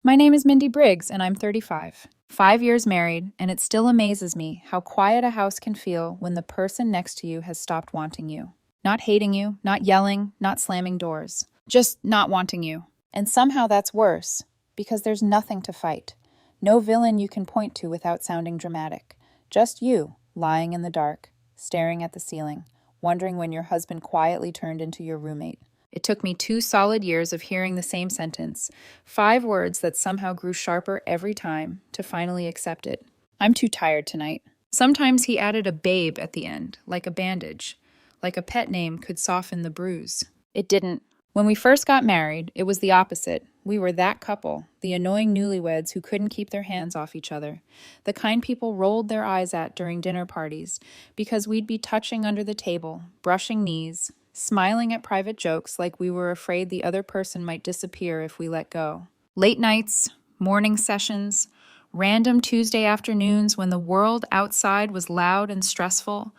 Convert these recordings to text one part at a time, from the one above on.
My name is Mindy Briggs, and I'm 35. 5 years married, and it still amazes me how quiet a house can feel when the person next to you has stopped wanting you. Not hating you, not yelling, not slamming doors. Just not wanting you. And somehow that's worse, because there's nothing to fight. No villain you can point to without sounding dramatic. Just you, lying in the dark, staring at the ceiling, wondering when your husband quietly turned into your roommate. It took me 2 solid years of hearing the same sentence, 5 words that somehow grew sharper every time, to finally accept it. I'm too tired tonight. Sometimes he added a babe at the end, like a bandage, like a pet name could soften the bruise. It didn't. When we first got married, it was the opposite. We were that couple, the annoying newlyweds who couldn't keep their hands off each other, the kind people rolled their eyes at during dinner parties, because we'd be touching under the table, brushing knees, smiling at private jokes like we were afraid the other person might disappear if we let go. Late nights, morning sessions, random Tuesday afternoons when the world outside was loud and stressful,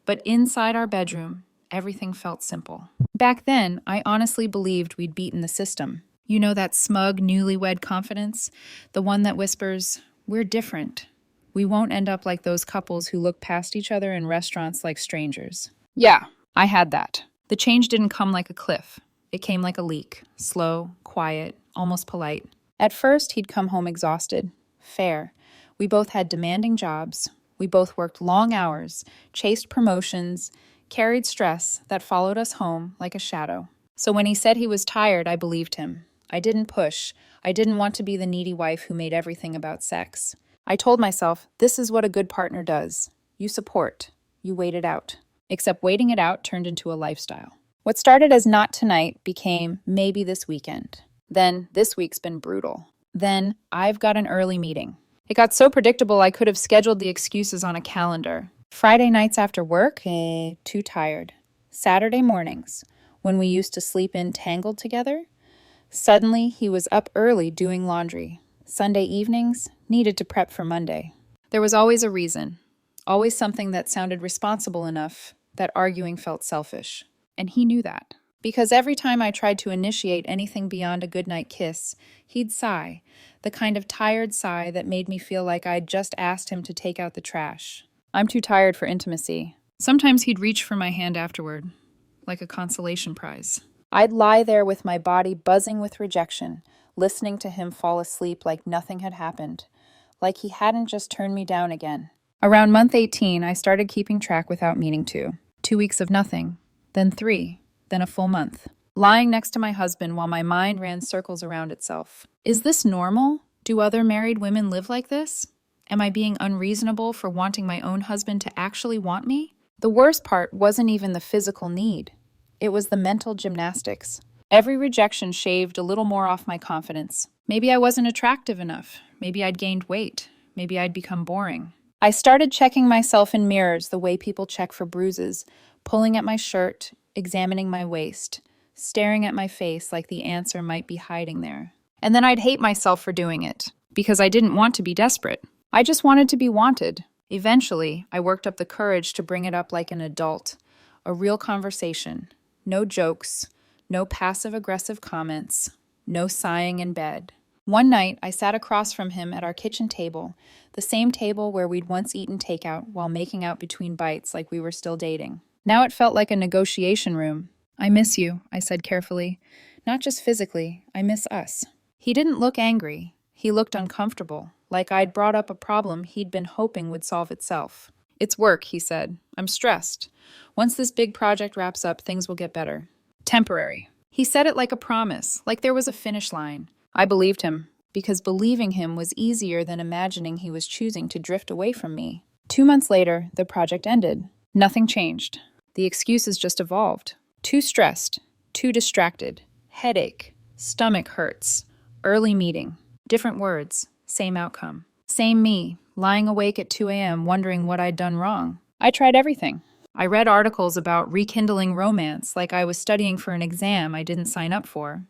but inside our bedroom, everything felt simple. Back then, I honestly believed we'd beaten the system. You know, that smug newlywed confidence? The one that whispers, "We're different. We won't end up like those couples who look past each other in restaurants like strangers." Yeah, I had that. The change didn't come like a cliff. It came like a leak, slow, quiet, almost polite. At first, he'd come home exhausted. Fair. We both had demanding jobs. We both worked long hours, chased promotions, carried stress that followed us home like a shadow. So when he said he was tired, I believed him. I didn't push. I didn't want to be the needy wife who made everything about sex. I told myself, this is what a good partner does. You support. You wait it out. Except waiting it out turned into a lifestyle. What started as not tonight became maybe this weekend. Then this week's been brutal. Then I've got an early meeting. It got so predictable I could have scheduled the excuses on a calendar. Friday nights after work, too tired. Saturday mornings, when we used to sleep in tangled together, suddenly he was up early doing laundry. Sunday evenings, needed to prep for Monday. There was always a reason, always something that sounded responsible enough that arguing felt selfish. And he knew that. Because every time I tried to initiate anything beyond a goodnight kiss, he'd sigh, the kind of tired sigh that made me feel like I'd just asked him to take out the trash. I'm too tired for intimacy. Sometimes he'd reach for my hand afterward, like a consolation prize. I'd lie there with my body buzzing with rejection, listening to him fall asleep like nothing had happened, like he hadn't just turned me down again. Around month 18, I started keeping track without meaning to. 2 weeks of nothing, then 3, then a full month. Lying next to my husband while my mind ran circles around itself. Is this normal? Do other married women live like this? Am I being unreasonable for wanting my own husband to actually want me? The worst part wasn't even the physical need. It was the mental gymnastics. Every rejection shaved a little more off my confidence. Maybe I wasn't attractive enough. Maybe I'd gained weight. Maybe I'd become boring. I started checking myself in mirrors the way people check for bruises, pulling at my shirt, examining my waist, staring at my face like the answer might be hiding there. And then I'd hate myself for doing it, because I didn't want to be desperate. I just wanted to be wanted. Eventually, I worked up the courage to bring it up like an adult, a real conversation. No jokes, no passive-aggressive comments, no sighing in bed. One night, I sat across from him at our kitchen table, the same table where we'd once eaten takeout while making out between bites like we were still dating. Now it felt like a negotiation room. "I miss you," I said carefully. "Not just physically, I miss us." He didn't look angry. He looked uncomfortable, like I'd brought up a problem he'd been hoping would solve itself. "It's work," he said. "I'm stressed. Once this big project wraps up, things will get better. Temporary." He said it like a promise, like there was a finish line. I believed him, because believing him was easier than imagining he was choosing to drift away from me. 2 months later, the project ended. Nothing changed. The excuses just evolved. Too stressed, too distracted, headache, stomach hurts, early meeting. Different words, same outcome. Same me, lying awake at 2 a.m. wondering what I'd done wrong. I tried everything. I read articles about rekindling romance like I was studying for an exam I didn't sign up for.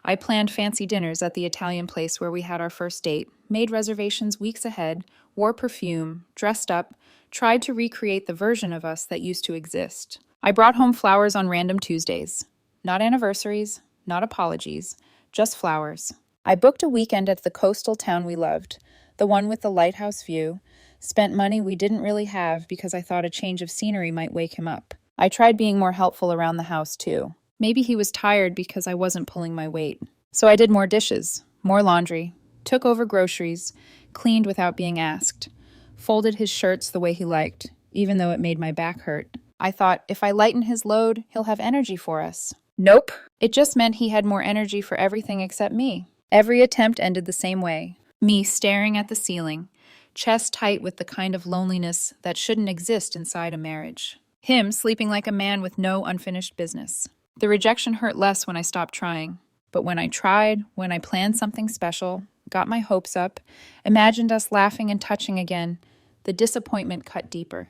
I planned fancy dinners at the Italian place where we had our first date, made reservations weeks ahead, wore perfume, dressed up, tried to recreate the version of us that used to exist. I brought home flowers on random Tuesdays. Not anniversaries, not apologies, just flowers. I booked a weekend at the coastal town we loved, the one with the lighthouse view, spent money we didn't really have because I thought a change of scenery might wake him up. I tried being more helpful around the house, too. Maybe he was tired because I wasn't pulling my weight. So I did more dishes, more laundry, took over groceries, cleaned without being asked, folded his shirts the way he liked, even though it made my back hurt. I thought, if I lighten his load, he'll have energy for us. Nope. It just meant he had more energy for everything except me. Every attempt ended the same way. Me staring at the ceiling, chest tight with the kind of loneliness that shouldn't exist inside a marriage. Him sleeping like a man with no unfinished business. The rejection hurt less when I stopped trying. But when I tried, when I planned something special, got my hopes up, imagined us laughing and touching again, the disappointment cut deeper.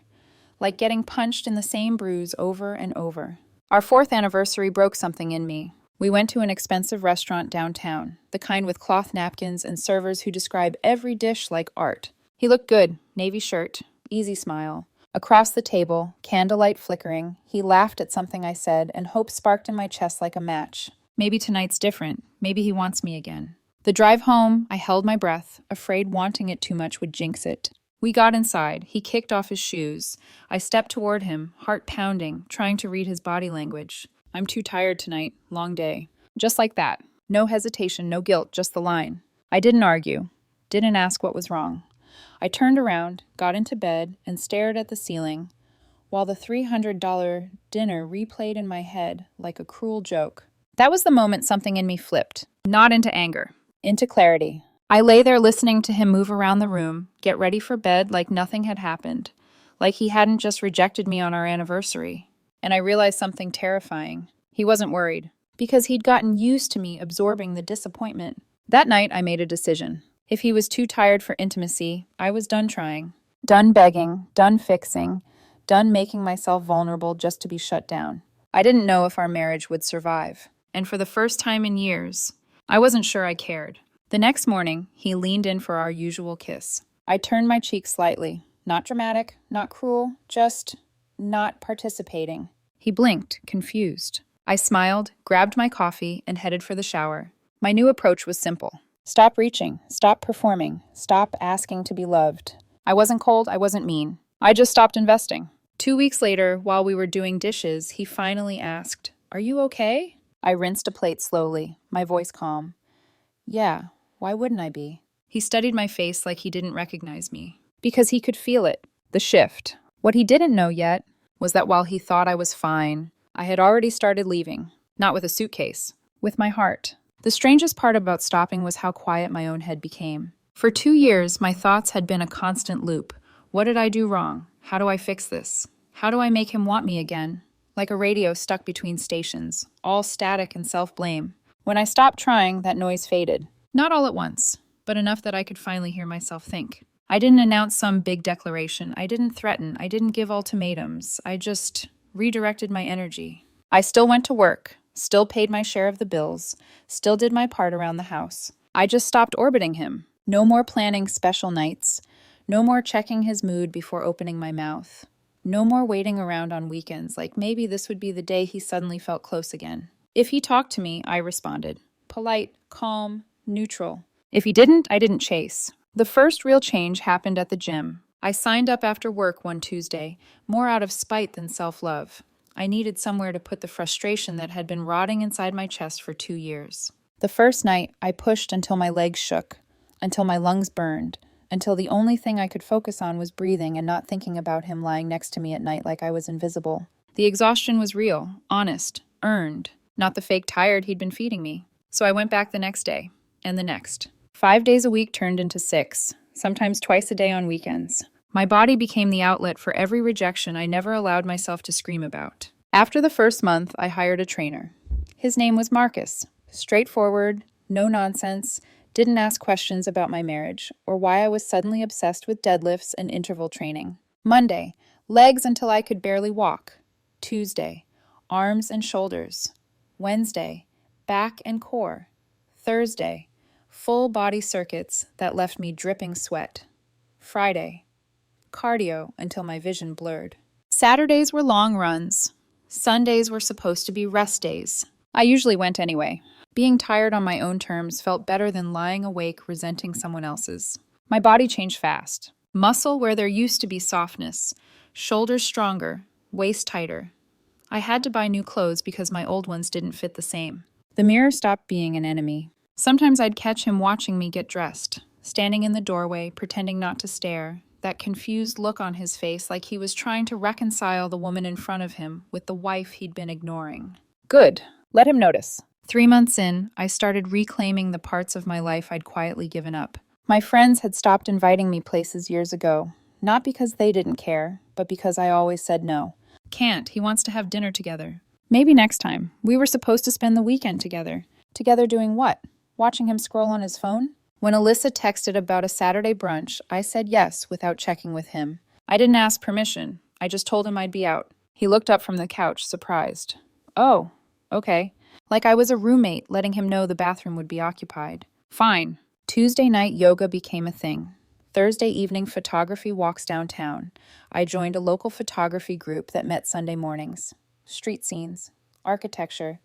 Like getting punched in the same bruise over and over. Our 4th anniversary broke something in me. We went to an expensive restaurant downtown, the kind with cloth napkins and servers who describe every dish like art. He looked good, navy shirt, easy smile. Across the table, candlelight flickering, he laughed at something I said, and hope sparked in my chest like a match. Maybe tonight's different. Maybe he wants me again. The drive home, I held my breath, afraid wanting it too much would jinx it. We got inside. He kicked off his shoes. I stepped toward him, heart pounding, trying to read his body language. I'm too tired tonight. Long day. Just like that. No hesitation, no guilt, just the line. I didn't argue. Didn't ask what was wrong. I turned around, got into bed, and stared at the ceiling, while the $300 dinner replayed in my head like a cruel joke. That was the moment something in me flipped. Not into anger. Into clarity. I lay there listening to him move around the room, get ready for bed like nothing had happened, like he hadn't just rejected me on our anniversary. And I realized something terrifying. He wasn't worried, because he'd gotten used to me absorbing the disappointment. That night, I made a decision. If he was too tired for intimacy, I was done trying. Done begging, done fixing, done making myself vulnerable just to be shut down. I didn't know if our marriage would survive. And for the first time in years, I wasn't sure I cared. The next morning, he leaned in for our usual kiss. I turned my cheek slightly. Not dramatic, not cruel, just not participating. He blinked, confused. I smiled, grabbed my coffee, and headed for the shower. My new approach was simple. Stop reaching, stop performing, stop asking to be loved. I wasn't cold, I wasn't mean. I just stopped investing. 2 weeks later, while we were doing dishes, he finally asked, "Are you okay?" I rinsed a plate slowly, my voice calm. "Yeah, why wouldn't I be?" He studied my face like he didn't recognize me. Because he could feel it, the shift. What he didn't know yet was that while he thought I was fine, I had already started leaving. Not with a suitcase, with my heart. The strangest part about stopping was how quiet my own head became. For 2 years, my thoughts had been a constant loop. What did I do wrong? How do I fix this? How do I make him want me again? Like a radio stuck between stations, all static and self-blame. When I stopped trying, that noise faded. Not all at once, but enough that I could finally hear myself think. I didn't announce some big declaration. I didn't threaten. I didn't give ultimatums. I just redirected my energy. I still went to work, still paid my share of the bills, still did my part around the house. I just stopped orbiting him. No more planning special nights. No more checking his mood before opening my mouth. No more waiting around on weekends like maybe this would be the day he suddenly felt close again. If he talked to me, I responded. Polite, calm, neutral. If he didn't, I didn't chase. The first real change happened at the gym. I signed up after work one Tuesday, more out of spite than self-love. I needed somewhere to put the frustration that had been rotting inside my chest for 2 years. The first night, I pushed until my legs shook, until my lungs burned, until the only thing I could focus on was breathing and not thinking about him lying next to me at night like I was invisible. The exhaustion was real, honest, earned, not the fake tired he'd been feeding me. So I went back the next day, and the next. 5 days a week turned into 6, sometimes twice a day on weekends. My body became the outlet for every rejection I never allowed myself to scream about. After the first month, I hired a trainer. His name was Marcus. Straightforward, no nonsense, didn't ask questions about my marriage or why I was suddenly obsessed with deadlifts and interval training. Monday, legs until I could barely walk. Tuesday, arms and shoulders. Wednesday, back and core. Thursday, full body circuits that left me dripping sweat. Friday, cardio until my vision blurred. Saturdays were long runs. Sundays were supposed to be rest days. I usually went anyway. Being tired on my own terms felt better than lying awake resenting someone else's. My body changed fast. Muscle where there used to be softness, shoulders stronger, waist tighter. I had to buy new clothes because my old ones didn't fit the same. The mirror stopped being an enemy. Sometimes I'd catch him watching me get dressed, standing in the doorway, pretending not to stare, that confused look on his face like he was trying to reconcile the woman in front of him with the wife he'd been ignoring. Good. Let him notice. 3 months in, I started reclaiming the parts of my life I'd quietly given up. My friends had stopped inviting me places years ago, not because they didn't care, but because I always said no. Can't. He wants to have dinner together. Maybe next time. We were supposed to spend the weekend together. Together doing what? Watching him scroll on his phone? When Alyssa texted about a Saturday brunch, I said yes without checking with him. I didn't ask permission. I just told him I'd be out. He looked up from the couch, surprised. Oh, okay. Like I was a roommate, letting him know the bathroom would be occupied. Fine. Tuesday night yoga became a thing. Thursday evening photography walks downtown. I joined a local photography group that met Sunday mornings. Street scenes, architecture,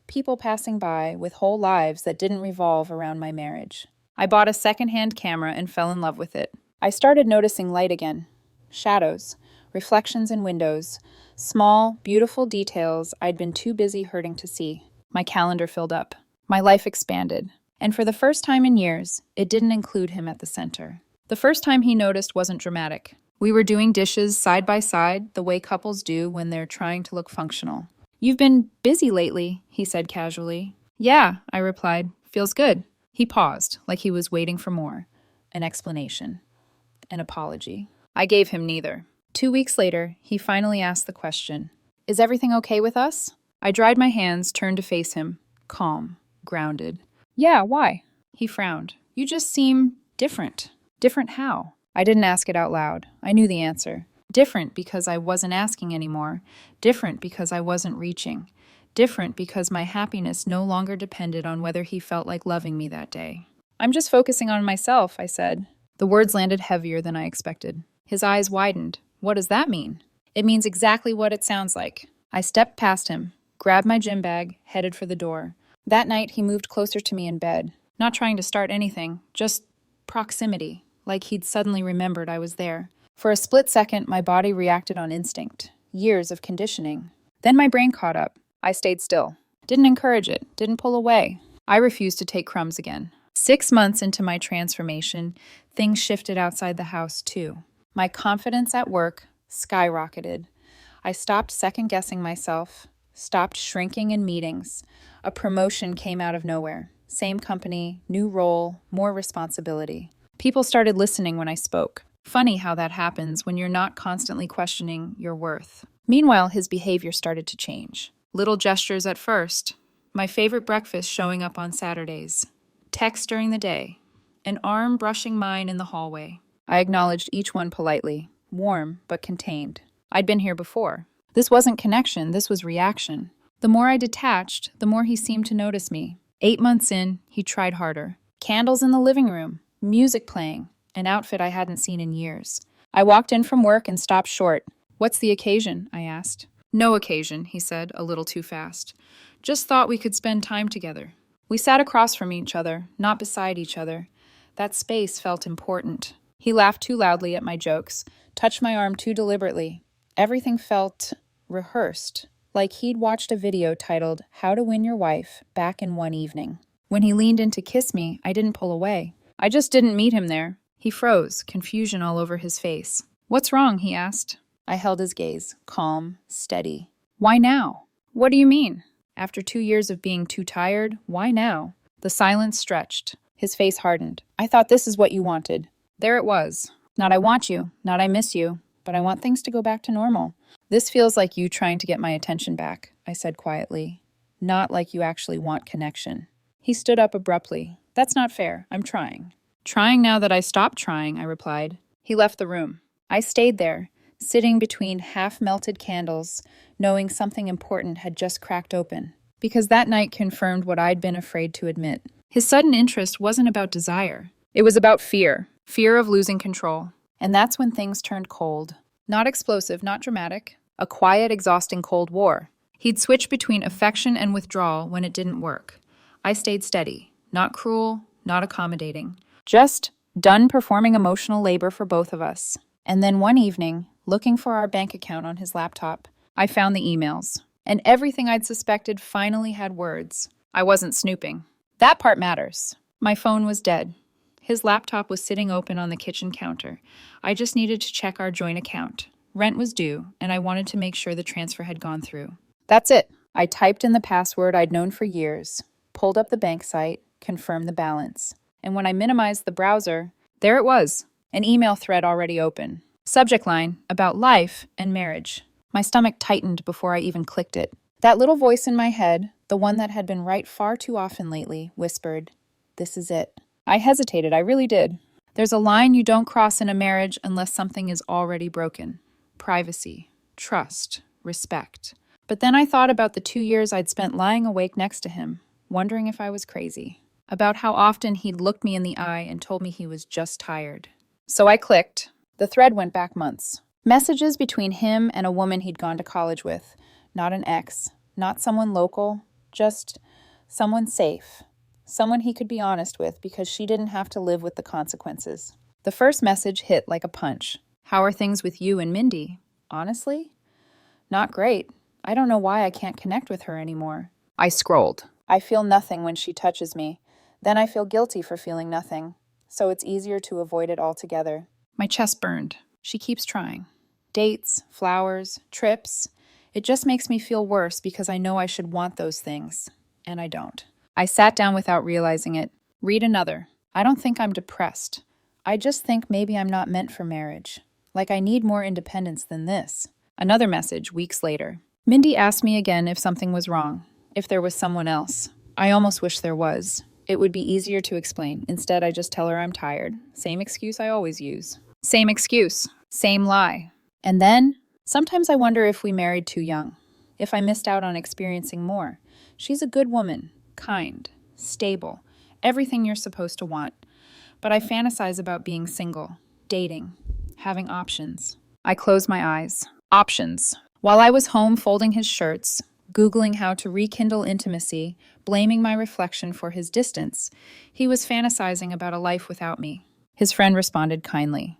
people passing by with whole lives that didn't revolve around my marriage. I bought a secondhand camera and fell in love with it. I started noticing light again. Shadows, reflections in windows, small, beautiful details I'd been too busy hurting to see. My calendar filled up. My life expanded. And for the first time in years, it didn't include him at the center. The first time he noticed wasn't dramatic. We were doing dishes side by side, the way couples do when they're trying to look functional. You've been busy lately, he said casually. Yeah, I replied. Feels good. He paused, like he was waiting for more. An explanation. An apology. I gave him neither. 2 weeks later, he finally asked the question, Is everything okay with us? I dried my hands, turned to face him. Calm. Grounded. Yeah, why? He frowned. You just seem different. Different how? I didn't ask it out loud. I knew the answer. Different because I wasn't asking anymore. Different because I wasn't reaching. Different because my happiness no longer depended on whether he felt like loving me that day. I'm just focusing on myself, I said. The words landed heavier than I expected. His eyes widened. What does that mean? It means exactly what it sounds like. I stepped past him, grabbed my gym bag, headed for the door. That night, he moved closer to me in bed, not trying to start anything, just proximity, like he'd suddenly remembered I was there. For a split second, my body reacted on instinct. Years of conditioning. Then my brain caught up. I stayed still. Didn't encourage it. Didn't pull away. I refused to take crumbs again. 6 months into my transformation, things shifted outside the house too. My confidence at work skyrocketed. I stopped second-guessing myself, stopped shrinking in meetings. A promotion came out of nowhere. Same company, new role, more responsibility. People started listening when I spoke. Funny how that happens when you're not constantly questioning your worth. Meanwhile, his behavior started to change. Little gestures at first. My favorite breakfast showing up on Saturdays. Text during the day. An arm brushing mine in the hallway. I acknowledged each one politely. Warm, but contained. I'd been here before. This wasn't connection, this was reaction. The more I detached, the more he seemed to notice me. 8 months in, he tried harder. Candles in the living room, music playing, an outfit I hadn't seen in years. I walked in from work and stopped short. What's the occasion? I asked. No occasion, he said, a little too fast. Just thought we could spend time together. We sat across from each other, not beside each other. That space felt important. He laughed too loudly at my jokes, touched my arm too deliberately. Everything felt rehearsed, like he'd watched a video titled How to Win Your Wife back in one evening. When he leaned in to kiss me, I didn't pull away. I just didn't meet him there. He froze, confusion all over his face. What's wrong? He asked. I held his gaze, calm, steady. Why now? What do you mean? After 2 years of being too tired, why now? The silence stretched. His face hardened. I thought this is what you wanted. There it was. Not I want you, not I miss you, but I want things to go back to normal. This feels like you trying to get my attention back, I said quietly. Not like you actually want connection. He stood up abruptly. That's not fair. I'm trying. Trying now that I stopped trying, I replied. He left the room. I stayed there, sitting between half-melted candles, knowing something important had just cracked open. Because that night confirmed what I'd been afraid to admit. His sudden interest wasn't about desire. It was about fear. Fear of losing control. And that's when things turned cold. Not explosive, not dramatic. A quiet, exhausting Cold War. He'd switch between affection and withdrawal when it didn't work. I stayed steady, not cruel, not accommodating, just done performing emotional labor for both of us. And then one evening, looking for our bank account on his laptop, I found the emails. And everything I'd suspected finally had words. I wasn't snooping. That part matters. My phone was dead. His laptop was sitting open on the kitchen counter. I just needed to check our joint account. Rent was due, and I wanted to make sure the transfer had gone through. That's it. I typed in the password I'd known for years, pulled up the bank site, confirmed the balance. And when I minimized the browser, there it was, an email thread already open. Subject line, about life and marriage. My stomach tightened before I even clicked it. That little voice in my head, the one that had been right far too often lately, whispered, "This is it." I hesitated, I really did. There's a line you don't cross in a marriage unless something is already broken. Privacy, trust, respect. But then I thought about the 2 years I'd spent lying awake next to him, wondering if I was crazy. About how often he'd looked me in the eye and told me he was just tired. So I clicked. The thread went back months. Messages between him and a woman he'd gone to college with. Not an ex, not someone local, just someone safe. Someone he could be honest with because she didn't have to live with the consequences. The first message hit like a punch. "How are things with you and Mindy?" Honestly? Not great. I don't know why I can't connect with her anymore. I scrolled. I feel nothing when she touches me. Then I feel guilty for feeling nothing. So it's easier to avoid it altogether. My chest burned. She keeps trying. Dates, flowers, trips. It just makes me feel worse because I know I should want those things. And I don't. I sat down without realizing it. Read another. I don't think I'm depressed. I just think maybe I'm not meant for marriage. Like I need more independence than this. Another message, weeks later. Mindy asked me again if something was wrong, if there was someone else. I almost wish there was. It would be easier to explain. Instead, I just tell her I'm tired. Same excuse I always use. Same excuse. Same lie. And then, sometimes I wonder if we married too young. If I missed out on experiencing more. She's a good woman. Kind. Stable. Everything you're supposed to want. But I fantasize about being single. Dating. Having options. I close my eyes. Options. While I was home folding his shirts, Googling how to rekindle intimacy, blaming my reflection for his distance, he was fantasizing about a life without me. His friend responded kindly.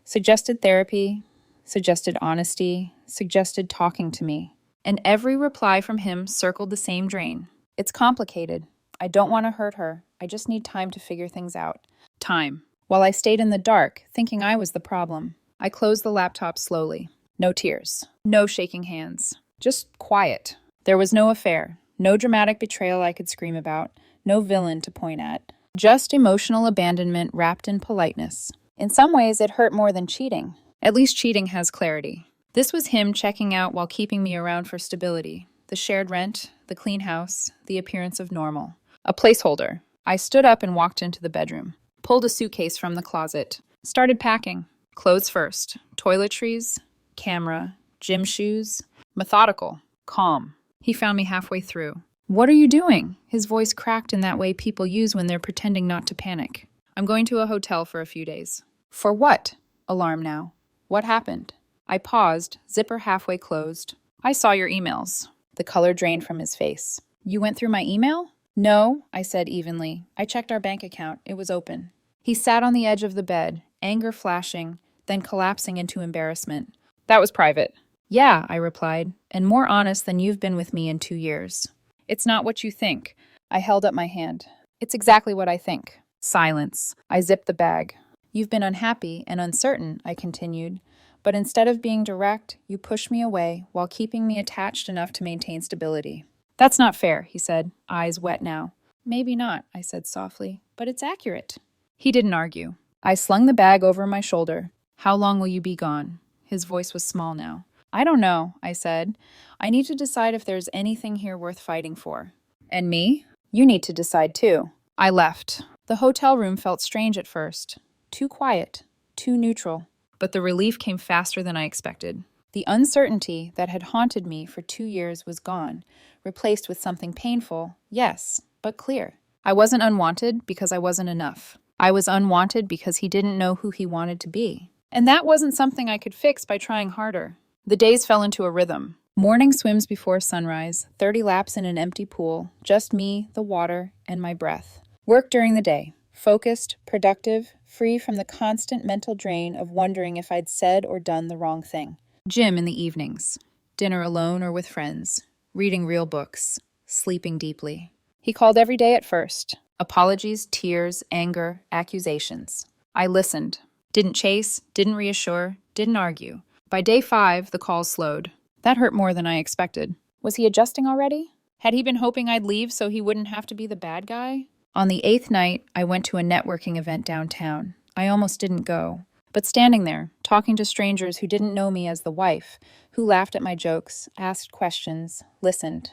Suggested therapy, suggested honesty, suggested talking to me. And every reply from him circled the same drain. It's complicated. I don't want to hurt her. I just need time to figure things out. Time. While I stayed in the dark, thinking I was the problem, I closed the laptop slowly. No tears. No shaking hands. Just quiet. There was no affair. No dramatic betrayal I could scream about. No villain to point at. Just emotional abandonment wrapped in politeness. In some ways, it hurt more than cheating. At least cheating has clarity. This was him checking out while keeping me around for stability. The shared rent, the clean house, the appearance of normal. A placeholder. I stood up and walked into the bedroom. Pulled a suitcase from the closet. Started packing. Clothes first. Toiletries, camera, gym shoes. Methodical. Calm. He found me halfway through. "What are you doing?" His voice cracked in that way people use when they're pretending not to panic. "I'm going to a hotel for a few days." "For what?" Alarm now. "What happened?" I paused, zipper halfway closed. "I saw your emails." The color drained from his face. "You went through my email?" "No," I said evenly. "I checked our bank account. It was open." He sat on the edge of the bed, anger flashing, then collapsing into embarrassment. "That was private." "Yeah," I replied, "and more honest than you've been with me in 2 years." "It's not what you think." I held up my hand. "It's exactly what I think." Silence. I zipped the bag. "You've been unhappy and uncertain," I continued, "but instead of being direct, you pushed me away while keeping me attached enough to maintain stability." "That's not fair," he said, eyes wet now. "Maybe not," I said softly, "but it's accurate." He didn't argue. I slung the bag over my shoulder. "How long will you be gone?" His voice was small now. "I don't know," I said. "I need to decide if there's anything here worth fighting for." "And me?" "You need to decide too." I left. The hotel room felt strange at first. Too quiet. Too neutral. But the relief came faster than I expected. The uncertainty that had haunted me for 2 years was gone, replaced with something painful, yes, but clear. I wasn't unwanted because I wasn't enough. I was unwanted because he didn't know who he wanted to be. And that wasn't something I could fix by trying harder. The days fell into a rhythm. Morning swims before sunrise, 30 laps in an empty pool, just me, the water, and my breath. Work during the day, focused, productive, free from the constant mental drain of wondering if I'd said or done the wrong thing. Gym in the evenings, dinner alone or with friends, reading real books, sleeping deeply. He called every day at first. Apologies, tears, anger, accusations. I listened. Didn't chase, didn't reassure, didn't argue. By day 5, the calls slowed. That hurt more than I expected. Was he adjusting already? Had he been hoping I'd leave so he wouldn't have to be the bad guy? On the 8th night, I went to a networking event downtown. I almost didn't go. But standing there, talking to strangers who didn't know me as the wife, who laughed at my jokes, asked questions, listened,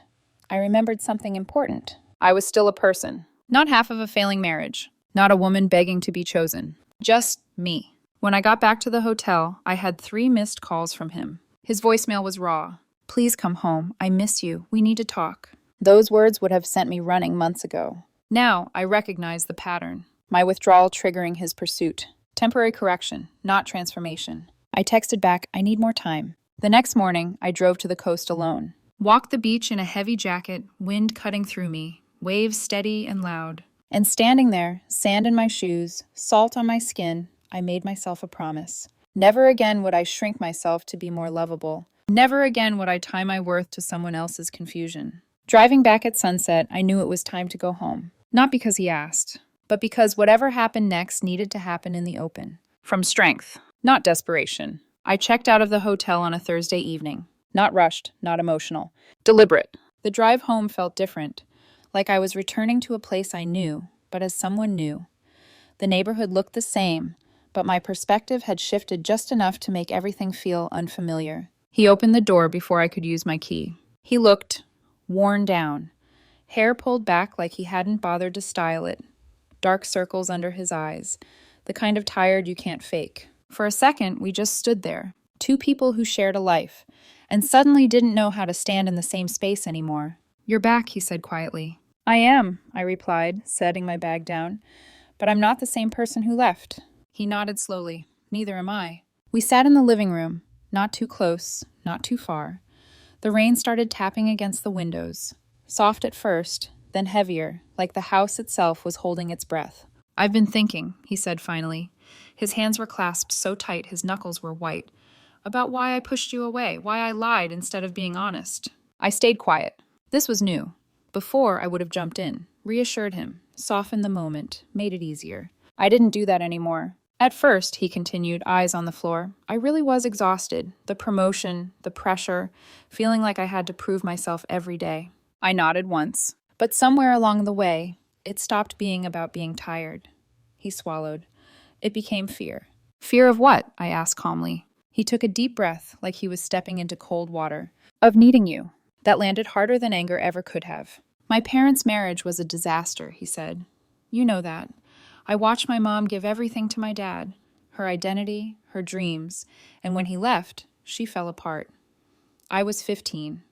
I remembered something important. I was still a person. Not half of a failing marriage. Not a woman begging to be chosen. Just me. When I got back to the hotel, I had 3 missed calls from him. His voicemail was raw. Please come home. I miss you. We need to talk. Those words would have sent me running months ago. Now I recognize the pattern. My withdrawal triggering his pursuit. Temporary correction, not transformation. I texted back, I need more time. The next morning, I drove to the coast alone. Walked the beach in a heavy jacket, wind cutting through me, waves steady and loud. And standing there, sand in my shoes, salt on my skin, I made myself a promise. Never again would I shrink myself to be more lovable. Never again would I tie my worth to someone else's confusion. Driving back at sunset, I knew it was time to go home. Not because he asked, but because whatever happened next needed to happen in the open. From strength, not desperation. I checked out of the hotel on a Thursday evening. Not rushed, not emotional. Deliberate. The drive home felt different, like I was returning to a place I knew, but as someone new. The neighborhood looked the same, but my perspective had shifted just enough to make everything feel unfamiliar. He opened the door before I could use my key. He looked worn down, hair pulled back like he hadn't bothered to style it, dark circles under his eyes, the kind of tired you can't fake. For a second, we just stood there, 2 people who shared a life, and suddenly didn't know how to stand in the same space anymore. You're back, he said quietly. I am, I replied, setting my bag down, but I'm not the same person who left. He nodded slowly. Neither am I. We sat in the living room, not too close, not too far. The rain started tapping against the windows, soft at first, then heavier, like the house itself was holding its breath. I've been thinking, he said finally. His hands were clasped so tight his knuckles were white. About why I pushed you away, why I lied instead of being honest. I stayed quiet. This was new. Before, I would have jumped in, reassured him, softened the moment, made it easier. I didn't do that anymore. At first, he continued, eyes on the floor, I really was exhausted. The promotion, the pressure, feeling like I had to prove myself every day. I nodded once, but somewhere along the way, it stopped being about being tired. He swallowed. It became fear. Fear of what? I asked calmly. He took a deep breath, like he was stepping into cold water. Of needing you. That landed harder than anger ever could have. My parents' marriage was a disaster, he said. You know that. I watched my mom give everything to my dad, her identity, her dreams, and when he left, she fell apart. I was 15.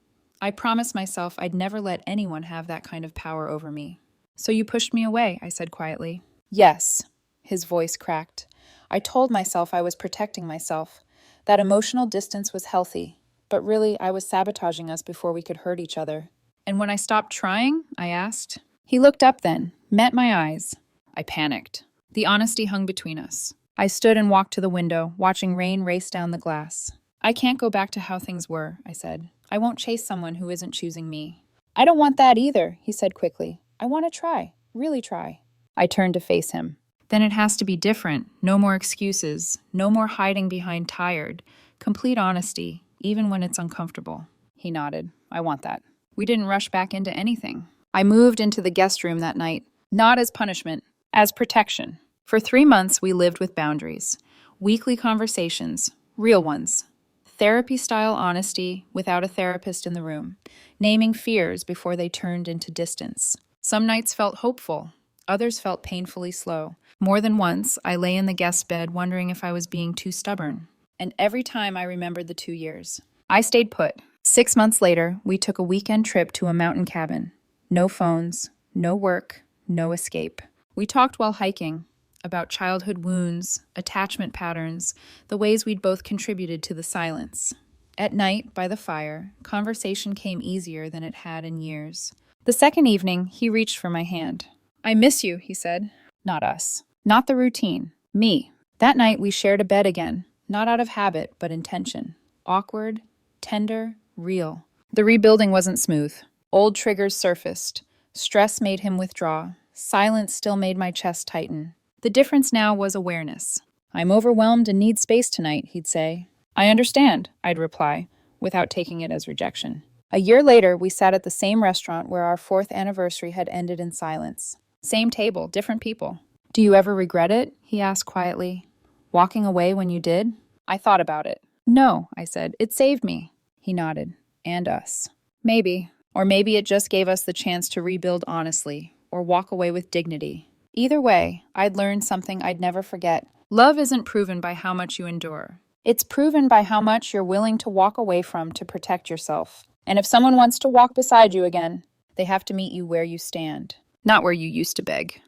I promised myself I'd never let anyone have that kind of power over me. So you pushed me away, I said quietly. Yes, his voice cracked. I told myself I was protecting myself, that emotional distance was healthy, but really I was sabotaging us before we could hurt each other. And when I stopped trying, I asked. He looked up then, met my eyes. I panicked. The honesty hung between us. I stood and walked to the window, watching rain race down the glass. I can't go back to how things were, I said. I won't chase someone who isn't choosing me. I don't want that either, he said quickly. I want to try, really try. I turned to face him. Then it has to be different. No more excuses. No more hiding behind tired. Complete honesty, even when it's uncomfortable. He nodded. I want that. We didn't rush back into anything. I moved into the guest room that night, not as punishment, as protection. For 3 months, we lived with boundaries. Weekly conversations, real ones. Therapy-style honesty without a therapist in the room. Naming fears before they turned into distance. Some nights felt hopeful. Others felt painfully slow. More than once, I lay in the guest bed wondering if I was being too stubborn. And every time I remembered the 2 years. I stayed put. 6 months later, we took a weekend trip to a mountain cabin. No phones, no work, no escape. We talked while hiking about childhood wounds, attachment patterns, the ways we'd both contributed to the silence. At night, by the fire, conversation came easier than it had in years. The second evening, he reached for my hand. "I miss you," he said. Not us. Not the routine. Me. That night, we shared a bed again, not out of habit, but intention. Awkward, tender, real. The rebuilding wasn't smooth. Old triggers surfaced. Stress made him withdraw. Silence still made my chest tighten. The difference now was awareness. "I'm overwhelmed and need space tonight," he'd say. "I understand," I'd reply, without taking it as rejection. A year later, we sat at the same restaurant where our 4th anniversary had ended in silence. Same table, different people. "Do you ever regret it?" he asked quietly. "Walking away when you did?" I thought about it. "No," I said. "It saved me." He nodded. "And us." Maybe. Or maybe it just gave us the chance to rebuild honestly, or walk away with dignity. Either way, I'd learned something I'd never forget. Love isn't proven by how much you endure. It's proven by how much you're willing to walk away from to protect yourself. And if someone wants to walk beside you again, they have to meet you where you stand, not where you used to beg.